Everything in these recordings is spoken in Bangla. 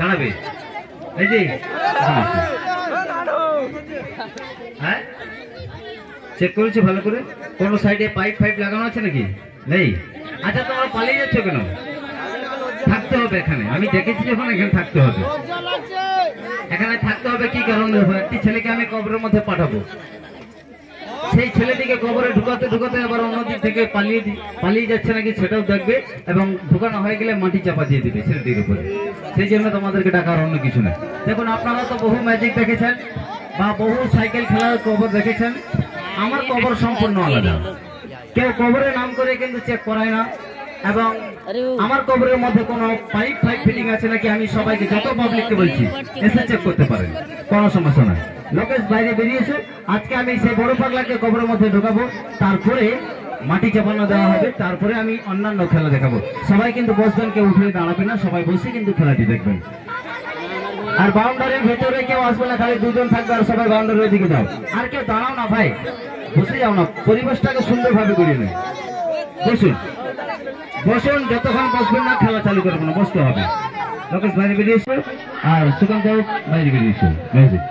দাঁড়াবে এই যে হ্যাঁ চেক করেছি ভালো করে কোন সাইডে পাইপ ফাইপ লাগানো আছে নাকি নেই আচ্ছা তোমরা পালিয়ে যাচ্ছ কেন থাকতে হবে এখানে আমি দেখেছি যখন এখানে থাকতে হবে এখানে থাকতে হবে কি কারণে একটি ছেলেকে আমি কবরের মধ্যে পাঠাবো সেই ছেলেটিকে কবরে ঢুকাতে ঢুকাতে আবার অন্য দিক থেকে পালিয়ে যাচ্ছে নাকি সেটাও দেখবে এবং ঢুকানো হয়ে গেলে মাটি চাপা দিয়ে দিবে ছেলেটির উপরে সেই জন্য তোমাদেরকে ডাকার অন্য কিছু না দেখুন আপনারা তো বহু ম্যাজিক দেখেছেন বা বহু সাইকেল খেলার কবর দেখেছেন আমার কবর সম্পূর্ণ আলাদা কেউ কবরের নাম করে কিন্তু চেক করায় না এবং আমার কবরের মধ্যে কোনো পাইপ ফিটিং আছে নাকি আমি সবাইকে যত পাবলিককে বলছি এসে চেক করতে পারেন কোনো সমস্যা নাই লোকেশ বাইরে বেরিয়েছে আজকে আমি সেই বড় পাগলাকে কবরের মধ্যে ঢোকাবো তারপরে মাটি চাপানো দেওয়া হবে তারপরে আমি অন্যান্য খেলা দেখাবো সবাই কিন্তু বসবেন কেউ উঠে দাঁড়াবে না সবাই বসে কিন্তু খেলাটি দেখবেন আর বাউন্ডারির ভেতরে কেউ আসবে না খালি দুজন থাকবে আর সবাই বাউন্ডারির দিকে যাও আর কেউ দাঁড়াও না ভাই বসে যাও না পরিবেশটাকে সুন্দরভাবে করিয়ে নেই বসুন বসুন যতক্ষণ বসবেন না খেলা চালু করবো না বসতে হবে লোকেশ বাইরে বেরিয়েছে আর সুকান্ত বাইরে বেরিয়েছে মিউজিক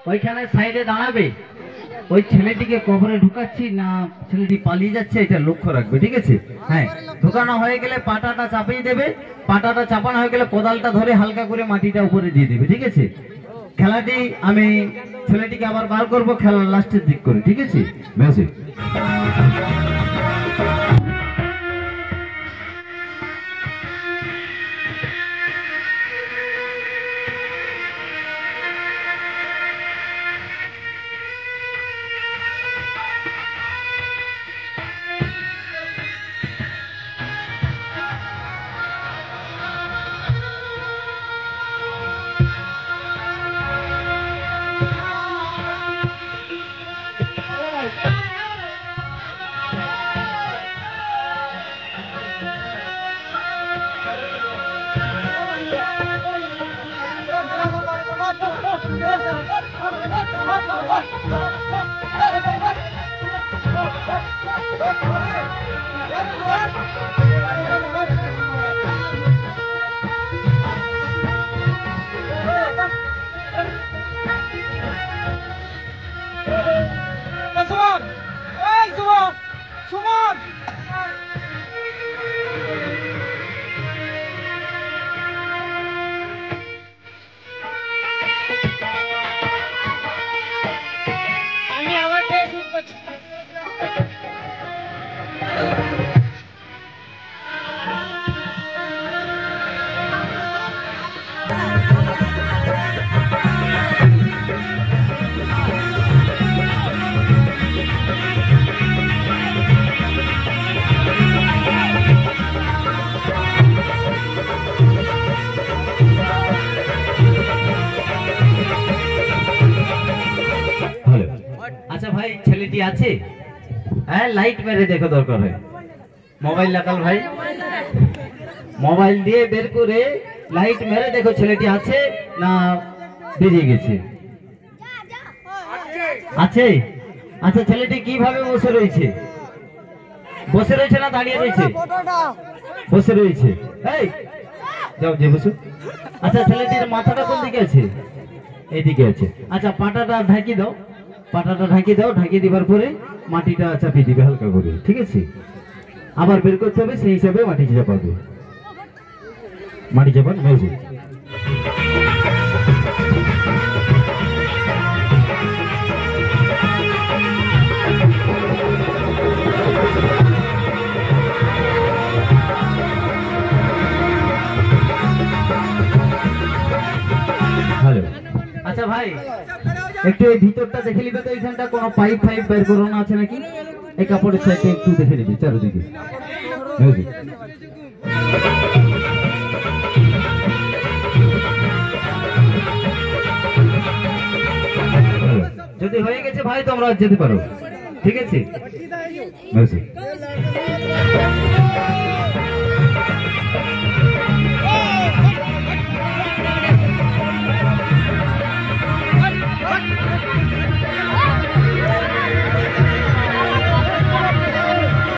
ওইখানে সাইডে দাঁড়াবে ওই ছেলেটিকে কবরে ঢুকাচ্ছি না ছেলেটি পালিয়ে যাচ্ছে এটা লক্ষ্য রাখবে ঠিক আছে হ্যাঁ ঢুকানো হয়ে গেলে পাটাটা চাপিয়ে দেবে পাটাটা চাপানো হয়ে গেলে কোদালটা ধরে হালকা করে মাটিটা উপরে দিয়ে দেবে ঠিক আছে খেলাটি আমি ছেলেটিকে আবার বার করবো খেলার লাস্টের দিক করে ঠিক আছে মিউজিক আচ্ছা ভাই ছেলেটি আছে হ্যাঁ লাইট মেরে দেখো দরকার হয় মোবাইল লাগাল ভাই মোবাইল দিয়ে বের করে লাইট মেরে দেখো ছেলেটি আছে না বেরিয়ে গেছে আছে আচ্ছা ছেলেটি কিভাবে বসে রয়েছে না দাঁড়িয়ে রয়েছে বসে রয়েছে এই যাও যে বসু আচ্ছা ছেলেটির মাথাটা কোন দিকে আছে এইদিকে আছে আচ্ছা পাটাটা ঢাকি দাও ঢাকিয়ে দিবার পরে মাটিটা চাপিয়ে দিবে হালকা করে ঠিক আছে আবার বের করতে হবে সেই হিসাবে মাটি চাপাবে মাটি চাপান মিউজিক হ্যালো আচ্ছা ভাই একটু এই ভিতরটা দেখে নিবে তো এইখানটা কোনো পাইপ বের করানো আছে নাকি এই কাপড়ের সাইডে একটু দেখে নিবে চারদিকে মিউজিক যদি হয়ে গেছে ভাই তোমরা যেতে পারো ঠিক আছে? বসো।